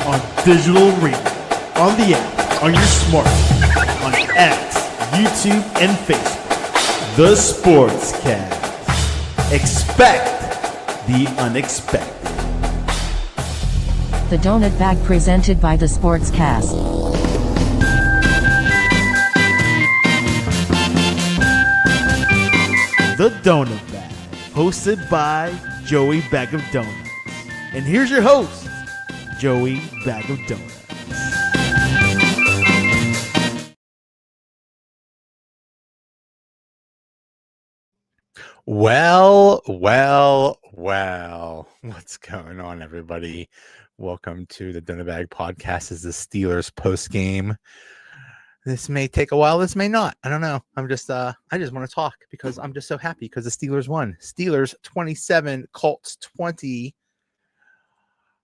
on digital radio, on the app, on your smartphone, on X, YouTube, and Facebook. The Sportscast. Expect the unexpected. The Donut Bag presented by The Sportscast. The Donut Bag, hosted by Joey Bag of Donuts. And here's your host, Joey Bag of Donuts. Well. What's going on, everybody? Welcome to the Donut Bag Podcast. This is the Steelers postgame. This may take a while. This may not. I don't know. I just want to talk because I'm just so happy because the Steelers won. Steelers 27, Colts 20.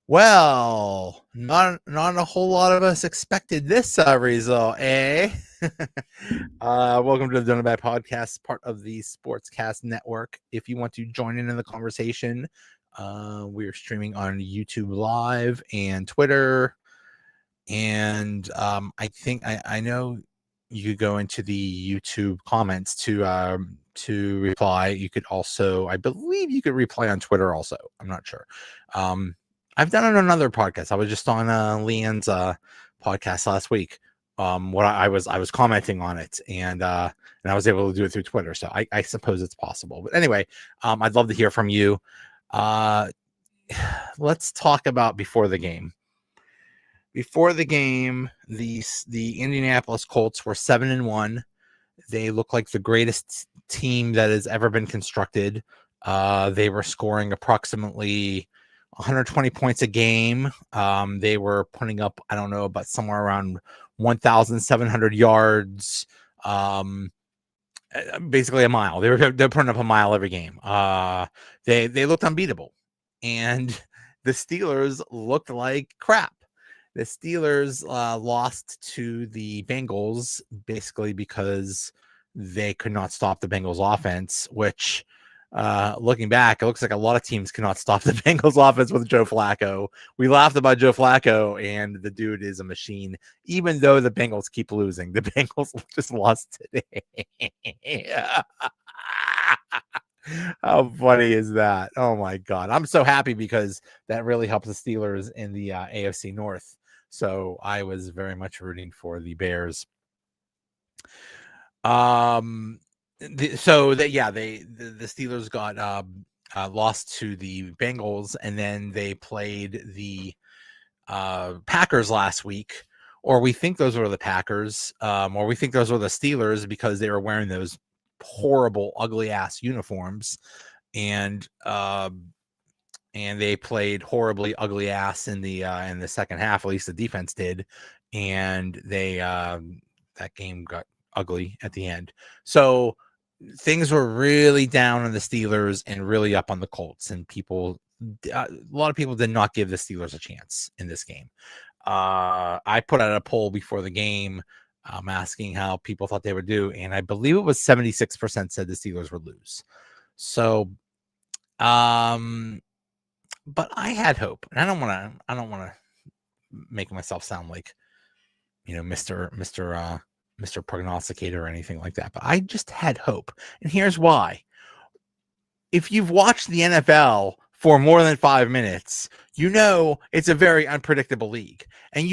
Well, not a whole lot of us expected this result, eh? Welcome to the Donut Bag Podcast, part of the Sportscast Network. If you want to join in the conversation, we are streaming on YouTube Live and Twitter. And I think I know you could go into the YouTube comments to reply. You could also, I believe, you could reply on Twitter. Also, I'm not sure. I've done it on another podcast. I was just on Leanne's podcast last week. What I was commenting on it, and I was able to do it through Twitter. So I suppose it's possible. But anyway, I'd love to hear from you. Let's talk about before the game. Before the game, the Indianapolis Colts were 7-1. They look like the greatest team that has ever been constructed. They were scoring approximately 120 points a game. They were putting up, I don't know, about somewhere around 1,700 yards. Basically a mile. They're putting up a mile every game. They looked unbeatable, and the Steelers looked like crap. The Steelers lost to the Bengals basically because they could not stop the Bengals offense, which looking back, it looks like a lot of teams cannot stop the Bengals offense with Joe Flacco. We laughed about Joe Flacco, and the dude is a machine, even though the Bengals keep losing. The Bengals just lost today. How funny is that? Oh my God. I'm so happy because that really helps the Steelers in the AFC North. So I was very much rooting for the Bears. The Steelers got lost to the Bengals, and then they played the Packers last week, or we think those were the Packers, or we think those were the Steelers because they were wearing those horrible, ugly ass uniforms, and they played horribly ugly ass in the second half. At least the defense did, and they that game got ugly at the end. So things were really down on the Steelers and really up on the Colts, and a lot of people did not give the Steelers a chance in this game. I put out a poll before the game asking how people thought they would do, and I believe it was 76% said the Steelers would lose. So but I had hope, and I don't want to make myself sound like, Mr. Prognosticator or anything like that, but I just had hope. And here's why. If you've watched the NFL for more than 5 minutes, it's a very unpredictable league. And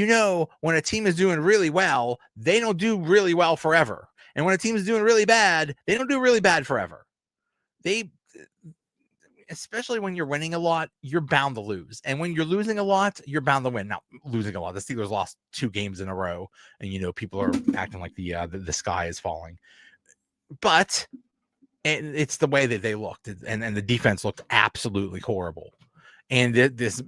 when a team is doing really well, they don't do really well forever. And when a team is doing really bad, they don't do really bad forever. Especially when you're winning a lot, you're bound to lose. And when you're losing a lot, you're bound to win. Now, losing a lot, the Steelers lost 2 games in a row, and people are acting like the sky is falling. But it's the way that they looked, and the defense looked absolutely horrible. And this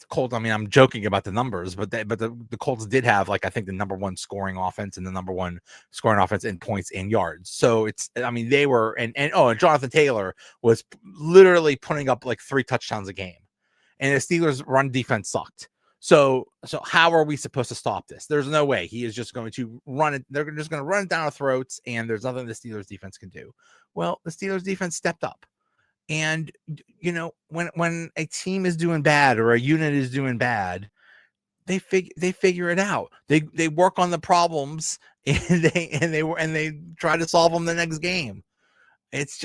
Colts, I mean, I'm joking about the numbers, but the Colts did have, I think, the number one scoring offense and the number one scoring offense in points and yards. So they were, and Jonathan Taylor was literally putting up 3 touchdowns a game, and the Steelers' run defense sucked. So how are we supposed to stop this? There's no way. He is just going to run it. They're just going to run it down our throats, and there's nothing the Steelers defense can do. Well, the Steelers defense stepped up. And, when a team is doing bad or a unit is doing bad, they figure it out. They work on the problems and they try to solve them the next game. It's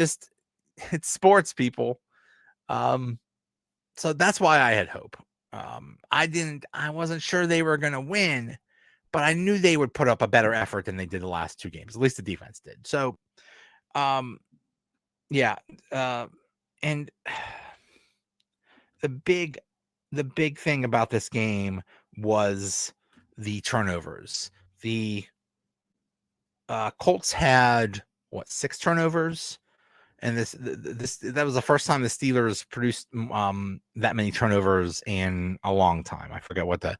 sports, people. So that's why I had hope. I wasn't sure they were going to win, but I knew they would put up a better effort than they did the last 2 games. At least the defense did. So, yeah. And the big thing about this game was the turnovers. The Colts had 6 turnovers, and that was the first time the Steelers produced that many turnovers in a long time. I forget what the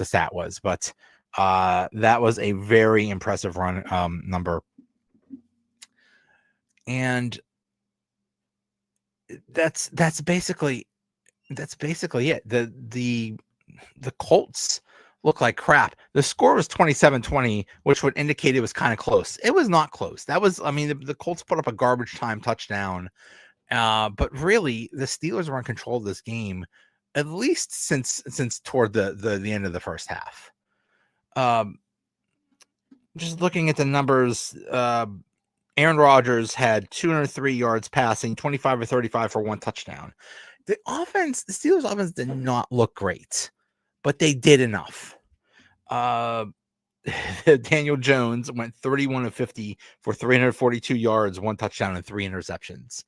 stat was, but that was a very impressive run number. And that's basically it. The Colts look like crap. The score was 27-20, which would indicate it was kind of close. It was not close. That was, I mean, the Colts put up a garbage time touchdown. But really, the Steelers were in control of this game, at least since toward the end of the first half. Just looking at the numbers, Aaron Rodgers had 203 yards passing, 25 or 35 for 1 touchdown. The Steelers offense did not look great, but they did enough. Daniel Jones went 31 of 50 for 342 yards, 1 touchdown, and 3 interceptions.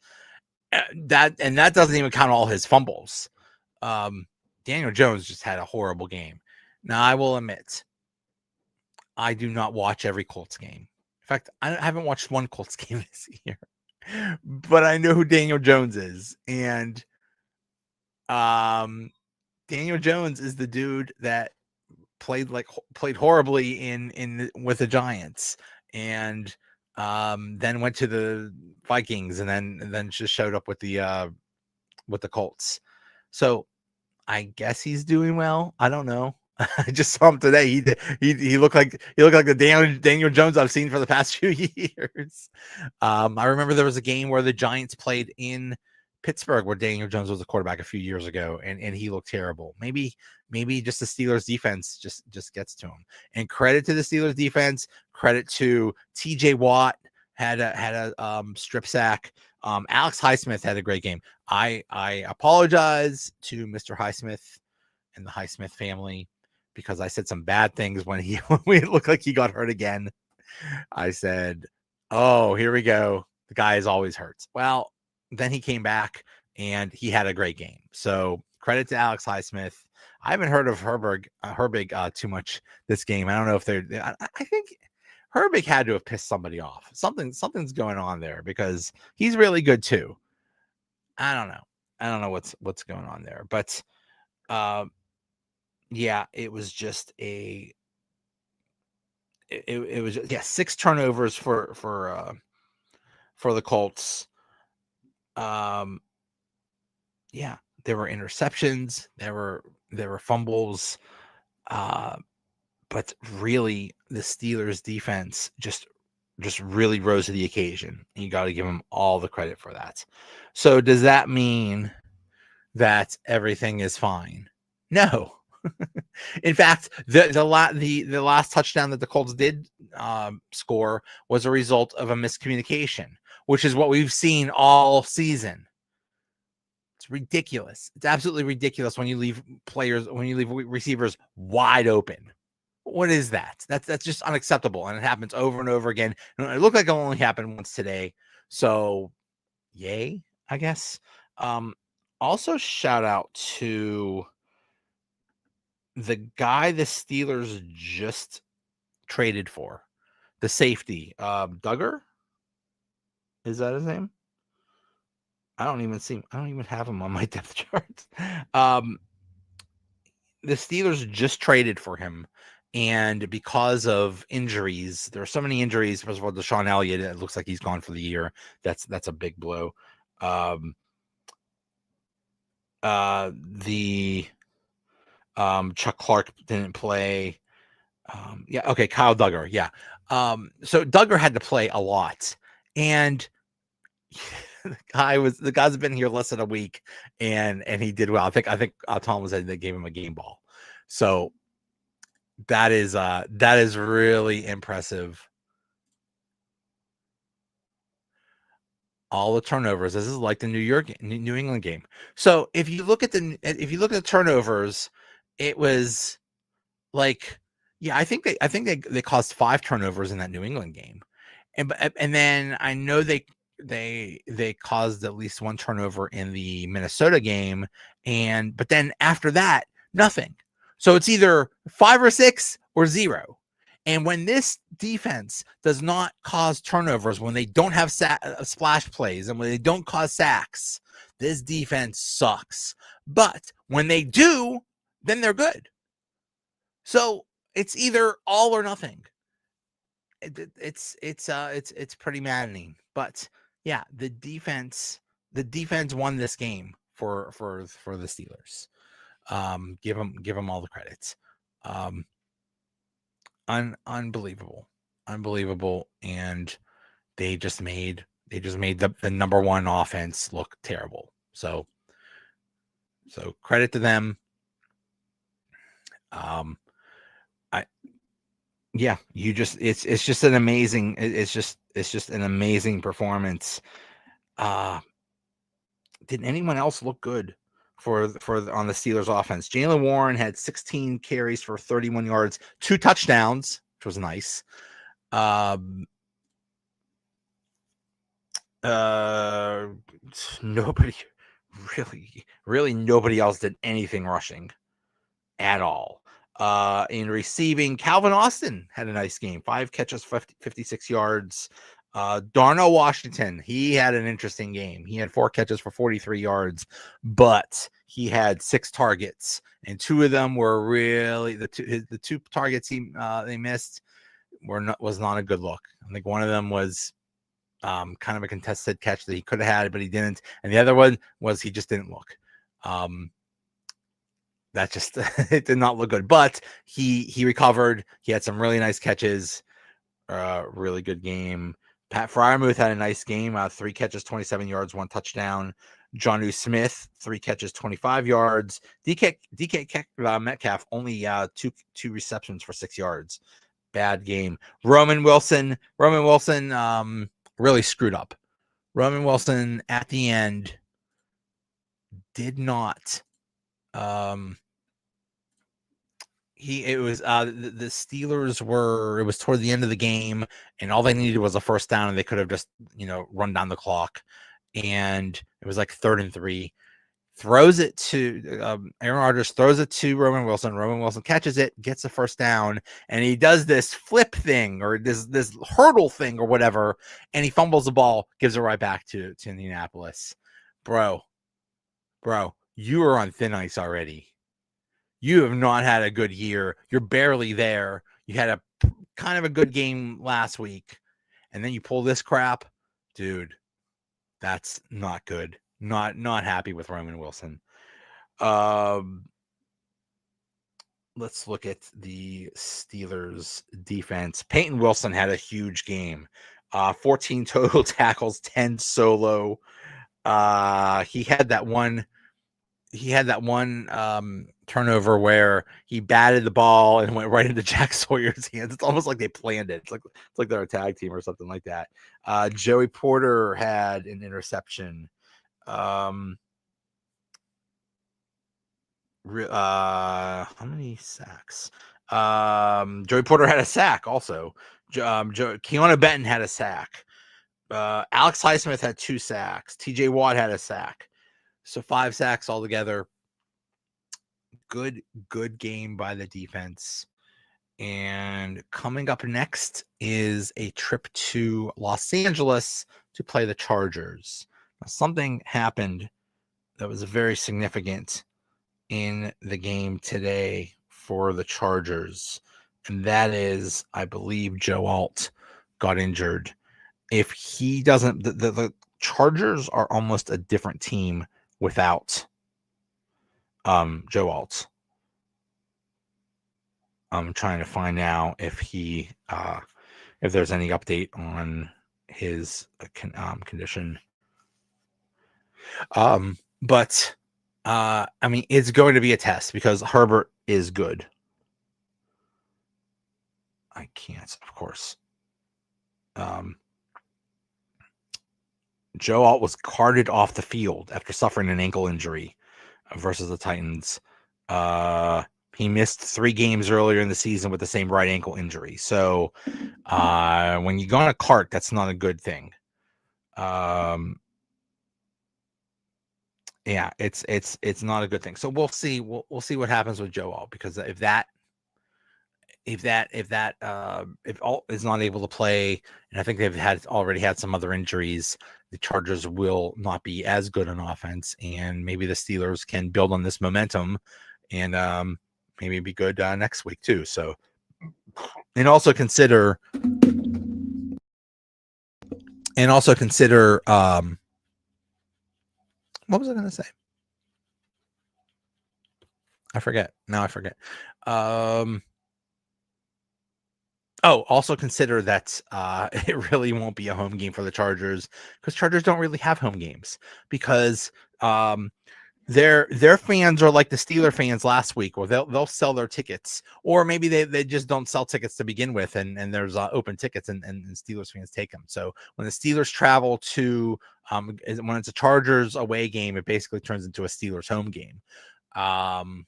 That doesn't even count all his fumbles. Daniel Jones just had a horrible game. Now, I will admit, I do not watch every Colts game. In fact, I haven't watched one Colts game this year, but I know who Daniel Jones is. And Daniel Jones is the dude that played horribly in with the Giants, and then went to the Vikings, and then just showed up with the Colts. So I guess he's doing well. I don't know. I just saw him today. He looked like the Daniel Jones I've seen for the past few years. I remember there was a game where the Giants played in Pittsburgh where Daniel Jones was the quarterback a few years ago, and he looked terrible. Maybe just the Steelers defense just gets to him. And credit to the Steelers defense, credit to TJ Watt had a strip sack. Alex Highsmith had a great game. I apologize to Mr. Highsmith and the Highsmith family because I said some bad things when it looked like he got hurt again. I said, "Oh, here we go. The guy is always hurt." Well, then he came back and he had a great game. So credit to Alex Highsmith. I haven't heard of Herbig too much this game. I don't know if I think Herbig had to have pissed somebody off. Something's going on there because he's really good too. I don't know what's going on there, but yeah, it was just it was just, 6 turnovers for the Colts. Yeah, there were interceptions, there were fumbles, but really the Steelers defense just really rose to the occasion. You got to give them all the credit for that. So does that mean that everything is fine? No. In fact, the last touchdown that the Colts did score was a result of a miscommunication, which is what we've seen all season. It's ridiculous. It's absolutely ridiculous when you leave receivers wide open. What is that? That's just unacceptable, and it happens over and over again. And it looked like it only happened once today, so yay, I guess. Also, shout out to the guy the Steelers just traded for, the safety, Duggar. Is that his name? I don't even have him on my depth chart. The Steelers just traded for him, and because of injuries, there are so many injuries. First of all, Deshaun Elliott, it looks like he's gone for the year. That's a big blow. Chuck Clark didn't play. Kyle Duggar. Yeah. So Duggar had to play a lot, and the guy's been here less than a week, and he did well. I think Tom said they gave him a game ball. So That is really impressive. All the turnovers. This is like the New England game. So if you look at the turnovers, it was like, yeah, I think they caused 5 turnovers in that New England game, and then I know they caused at least 1 turnover in the Minnesota game, but then after that, nothing. So it's either 5 or 6 or 0. And when this defense does not cause turnovers, when they don't have splash plays, and when they don't cause sacks, this defense sucks. But when they do, then they're good. So it's either all or nothing. It's pretty maddening. But yeah, the defense won this game for the Steelers. Give them all the credits. Unbelievable, and they just made the number one offense look terrible. So credit to them. It's just an amazing performance. Did anyone else look good on the Steelers offense? Jaylen Warren had 16 carries for 31 yards, 2 touchdowns, which was nice. Nobody really nobody else did anything rushing at all. In receiving, Calvin Austin had a nice game, 5 catches, 56 yards. Darnell Washington, he had an interesting game. He had 4 catches for 43 yards, but he had 6 targets, and 2 of them were really the 2 targets they missed was not a good look. I think one of them was kind of a contested catch that he could have had, but he didn't, and the other one was he just didn't look. That just it did not look good, but he recovered. He had some really nice catches. Really good game. Pat Freiermuth had a nice game. 3 catches, 27 yards, 1 touchdown. Jonnu Smith, 3 catches, 25 yards. DK Metcalf only 2 receptions for 6 yards. Bad game. Roman Wilson really screwed up. Roman Wilson at the end did not. The Steelers it was toward the end of the game, and all they needed was a first down, and they could have just run down the clock, and it was like 3rd and 3. Throws it to Aaron Rodgers, throws it to Roman Wilson. Roman Wilson catches it, gets a first down, and he does this flip thing or this hurdle thing or whatever, and he fumbles the ball, gives it right back to Indianapolis. Bro, you are on thin ice already. You have not had a good year. You're barely there. You had a kind of a good game last week, and then you pull this crap, dude. That's not good. Not happy with Roman Wilson. Let's look at the Steelers defense. Peyton Wilson had a huge game. 14 total tackles, 10 solo. He had that one turnover where he batted the ball and went right into Jack Sawyer's hands. It's almost like they planned it. It's like they're a tag team or something like that. Joey Porter had an interception. How many sacks? Joey Porter had a sack also. Keanu Benton had a sack. Alex Highsmith had 2 sacks. TJ Watt had a sack. So 5 sacks altogether. Good game by the defense. And coming up next is a trip to Los Angeles to play the Chargers. Now, something happened that was very significant in the game today for the Chargers. And that is, I believe Joe Alt got injured. If he doesn't, the Chargers are almost a different team without Joe Alt. I'm trying to find out if there's any update on his condition. But I mean, it's going to be a test because Herbert is good. I can't, of course. Joe Alt was carted off the field after suffering an ankle injury versus the Titans. He missed 3 games earlier in the season with the same right ankle injury. So when you go on a cart, that's not a good thing. Yeah, it's not a good thing. So we'll see. We'll see what happens with Joe Alt, because if Alt is not able to play, and I think they've already had some other injuries, the Chargers will not be as good on offense, and maybe the Steelers can build on this momentum and maybe be good next week too. So, and also consider what was I going to say? I forget. Now I forget. Also consider that it really won't be a home game for the Chargers, because Chargers don't really have home games, because their fans are like the Steeler fans last week, where they'll sell their tickets, or maybe they just don't sell tickets to begin with, and there's open tickets, and Steelers fans take them. So when the Steelers travel to when it's a Chargers away game, it basically turns into a Steelers home game. Kind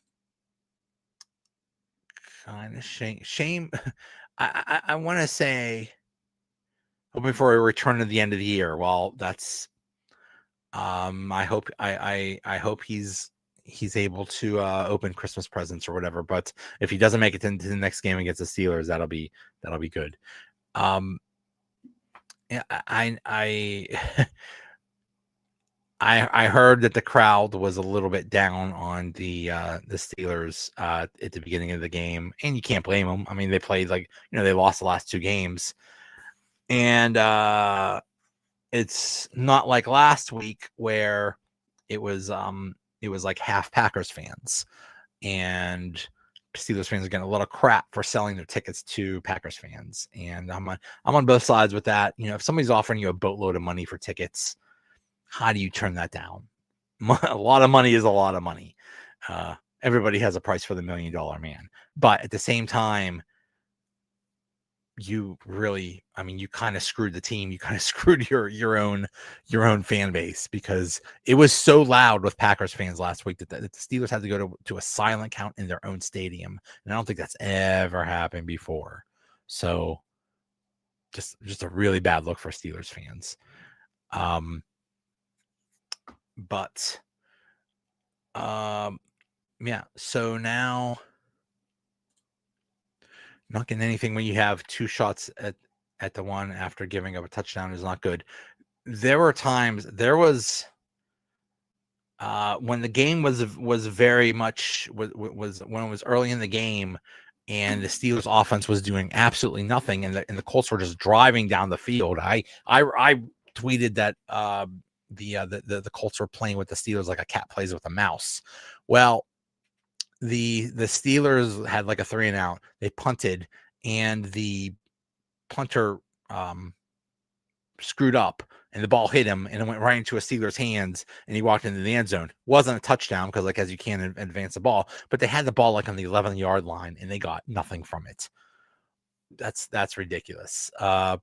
of shame. I want to say, hoping for a return to the end of the year. Well, that's I hope he's able to open Christmas presents or whatever. But if he doesn't make it into the next game against the Steelers, that'll be good. Yeah, I heard that the crowd was a little bit down on the Steelers at the beginning of the game, and you can't blame them. I mean, they played they lost the last 2 games, and it's not like last week where it was like half Packers fans, and Steelers fans are getting a lot of crap for selling their tickets to Packers fans, and I'm on both sides with that. If somebody's offering you a boatload of money for tickets, how do you turn that down? A lot of money is a lot of money. Everybody has a price for the $1 million man, but at the same time, you kind of screwed the team. You kind of screwed your own fan base, because it was so loud with Packers fans last week that the Steelers had to go to a silent count in their own stadium, and I don't think that's ever happened before. So just a really bad look for Steelers fans. But yeah, so now not getting anything when you have 2 shots at the one after giving up a touchdown is not good. There was when the game was very much was when it was early in the game, and the Steelers offense was doing absolutely nothing, and the Colts were just driving down the field. I tweeted that the Colts were playing with the Steelers like a cat plays with a mouse. Well, the Steelers had like a 3 and out. They punted, and the punter screwed up, and the ball hit him, and it went right into a Steelers hands, and he walked into the end zone. Wasn't a touchdown, because as you can't advance the ball, but they had the ball on the 11-yard line, and they got nothing from it. That's ridiculous. Yeah,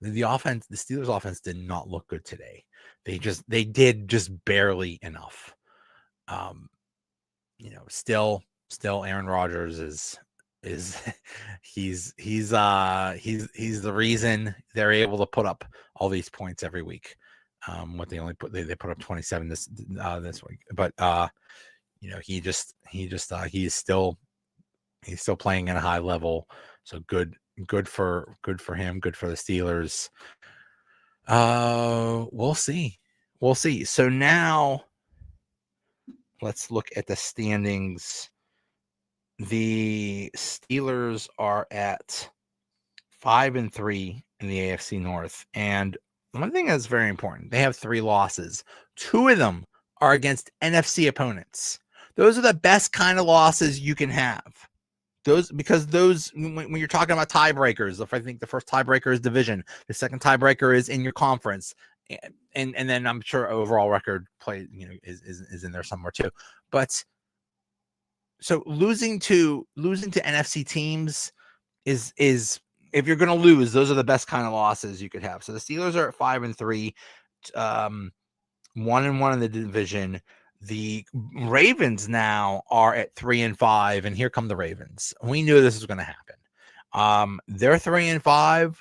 the Steelers offense did not look good today. They did just barely enough. Still Aaron Rodgers is he's the reason they're able to put up all these points every week. What they put up 27 this week, but he's still playing at a high level. So good for him, good for the Steelers. We'll see. So now let's look at the standings. The Steelers are at 5-3 in the AFC North, and one thing that's very important, they have 3 losses. 2 of them are against NFC opponents. Those are the best kind of losses you can have. Because when you're talking about tiebreakers, if I think the first tiebreaker is division, the second tiebreaker is in your conference, and then I'm sure overall record play is in there somewhere too. But so losing to NFC teams is if you're going to lose, those are the best kind of losses you could have. So the Steelers are at 5-3, 1-1 in the division. The Ravens now are at 3-5, and here come the Ravens. We knew this was going to happen. They're 3-5.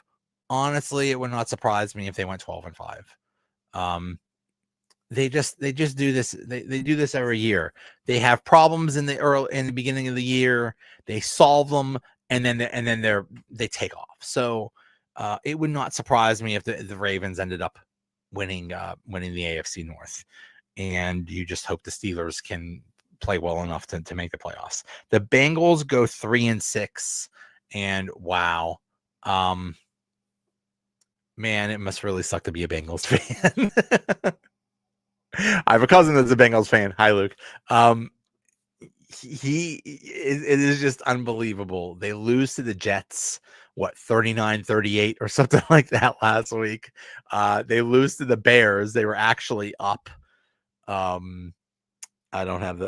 Honestly, it would not surprise me if they went 12-5. They just do this. They do this every year. They have problems in the beginning of the year. They solve them, and then they take off. So it would not surprise me if the Ravens ended up winning the AFC North, and you just hope the Steelers can play well enough to make the playoffs. The Bengals go 3-6, and wow, man, it must really suck to be a Bengals fan. I have a cousin that's a Bengals fan. Hi, Luke. It is just unbelievable. They lose to the Jets, 39-38 or something like that last week. They lose to the Bears. They were actually up. I don't have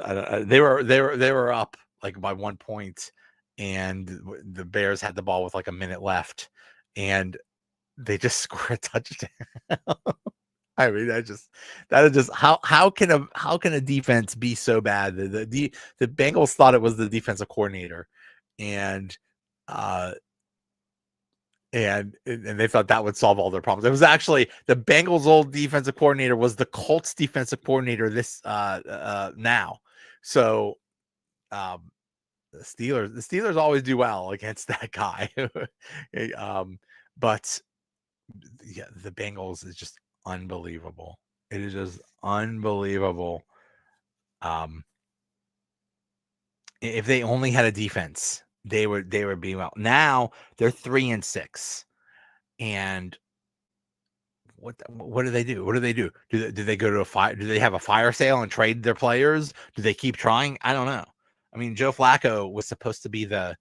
they were up like by 1 point, and the Bears had the ball with like a minute left, and they just score a touchdown. I mean, that is just how can a defense be so bad? The Bengals thought it was the defensive coordinator, and they thought that would solve all their problems. It was actually the Bengals' old defensive coordinator was the Colts defensive coordinator now. So the Steelers always do well against that guy. But yeah, the Bengals is just unbelievable. It is just unbelievable. If they only had a defense, they would be well. Now they're 3-6, and what do they do? What do they do? Do they go to a fire? Do they have a fire sale and trade their players? Do they keep trying? I don't know. I mean, Joe Flacco was supposed to be the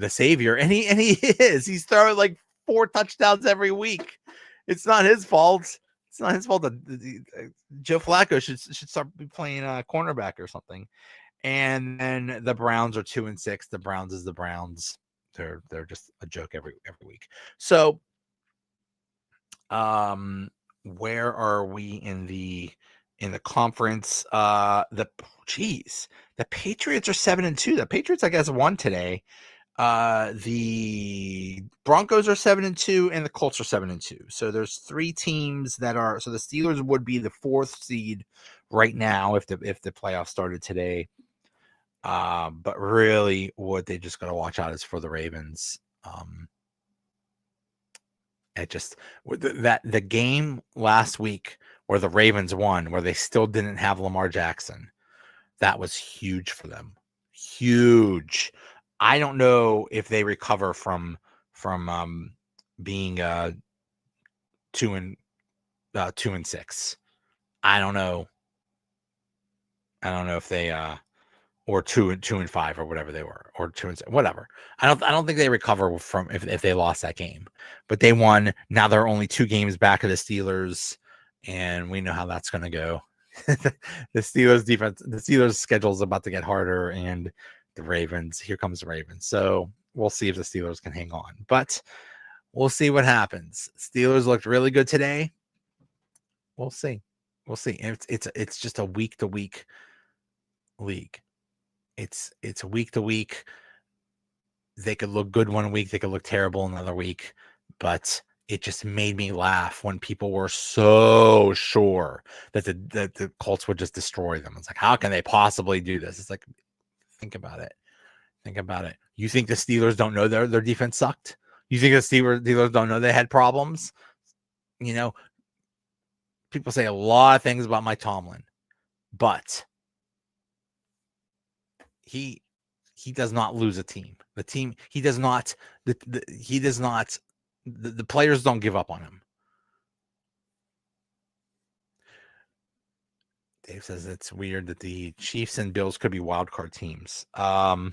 savior, and he is. He's throwing like 4 touchdowns every week. It's not his fault. It's not his fault that Joe Flacco should start playing cornerback or something. And then the Browns are 2-6. The Browns is the Browns. They're just a joke every week. So, where are we in the conference? The Patriots are 7-2. The Patriots, I guess, won today. The Broncos are 7-2, and the Colts are 7-2. So there's 3 teams that are. So the Steelers would be the 4th seed right now if the playoffs started today. But really, what they just got to watch out is for the Ravens. The game last week where the Ravens won, where they still didn't have Lamar Jackson, that was huge for them. Huge. I don't know if they recover from being 2-6. I don't know. I don't know if they or 2-5 or whatever they were, or 2-6, whatever. I don't think they recover from if they lost that game, but they won. Now they're only 2 games back of the Steelers, and we know how that's going to go. The Steelers defense, the Steelers schedule is about to get harder, and the Ravens, here comes the Ravens. So we'll see if the Steelers can hang on, but we'll see what happens. Steelers looked really good today. We'll see. It's just a week to week league. It's week to week. They could look good one week, they could look terrible another week, but it just made me laugh when people were so sure that the Colts would just destroy them. It's like, how can they possibly do this? It's like, think about it. You think the Steelers don't know their defense sucked? You think the Steelers don't know they had problems? You know, people say a lot of things about Mike Tomlin, but he does not lose a team. The team, he does not. The players don't give up on him. Dave says it's weird that the Chiefs and Bills could be wild card teams. That's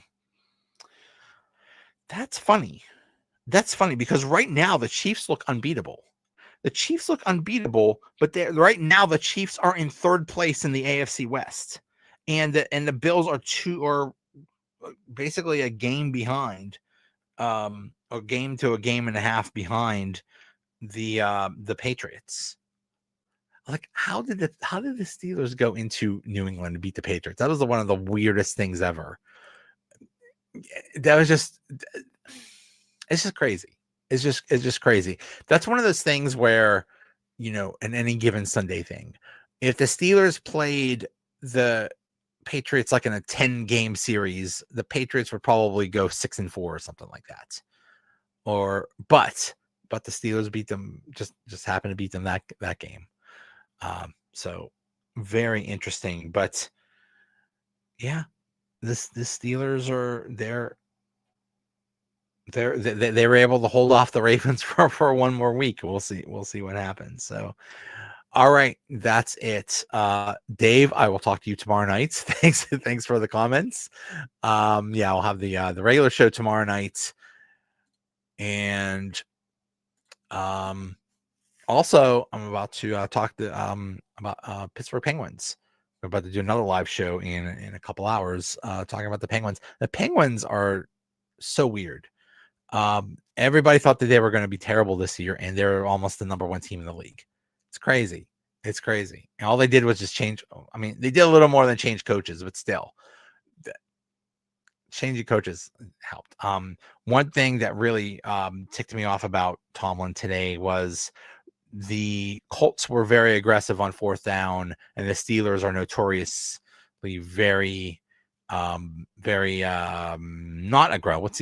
funny. That's funny because right now the Chiefs look unbeatable. But right now the Chiefs are in 3rd place in the AFC West, and the Bills are basically a game behind. a game to a game and a half behind the Patriots. Like, how did the Steelers go into New England to beat the Patriots? That was one of the weirdest things ever. That was just, it's just crazy. It's just crazy. That's one of those things where, in any given Sunday thing, if the Steelers played the Patriots like in a 10-game series, the Patriots would probably go 6-4 or something like that. But the Steelers beat them, just happened to beat them that game. So very interesting. But yeah, the Steelers are they were able to hold off the Ravens for one more week. We'll see what happens. So all right, that's it. Dave, I will talk to you tomorrow night. Thanks for the comments. Yeah, I'll have the regular show tomorrow night. And also I'm about to talk about Pittsburgh Penguins. We're about to do another live show in a couple hours, talking about the Penguins. The Penguins are so weird. Everybody thought that they were going to be terrible this year, and they're almost the number one team in the league. It's crazy. It's crazy. And all they did was just change. I mean, they did a little more than change coaches, but still, changing coaches helped. One thing that really ticked me off about Tomlin today was the Colts were very aggressive on fourth down, and the Steelers are notoriously very not aggressive. What's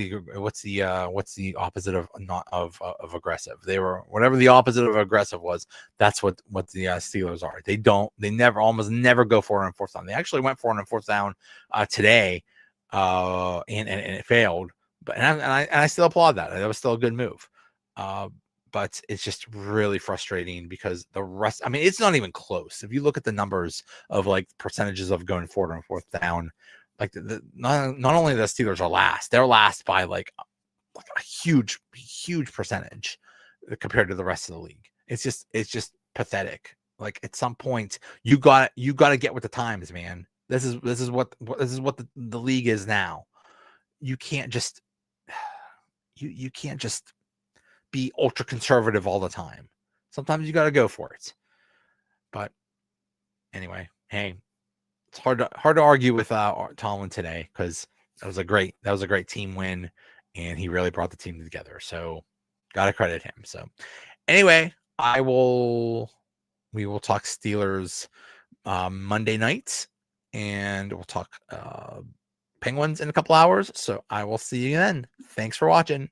the opposite of not of aggressive? They were, whatever the opposite of aggressive was. That's what the Steelers are. They almost never go for it on fourth down. They actually went for it on fourth down today, and it failed. But and I still applaud that. That was still a good move. But it's just really frustrating because the rest, I mean, it's not even close. If you look at the numbers of like percentages of going forward on fourth down, like not only the Steelers are last, they're last by like a huge percentage compared to the rest of the league. It's just pathetic. Like at some point you got to get with the times, man. This is what the league is now. You can't just you can't just be ultra conservative all the time. Sometimes you got to go for it. But anyway, hey, it's hard to argue with Tomlin today because that was a great team win, and he really brought the team together. So gotta credit him. So anyway, we will talk Steelers Monday night, and we'll talk Penguins in a couple hours. So I will see you then. Thanks for watching.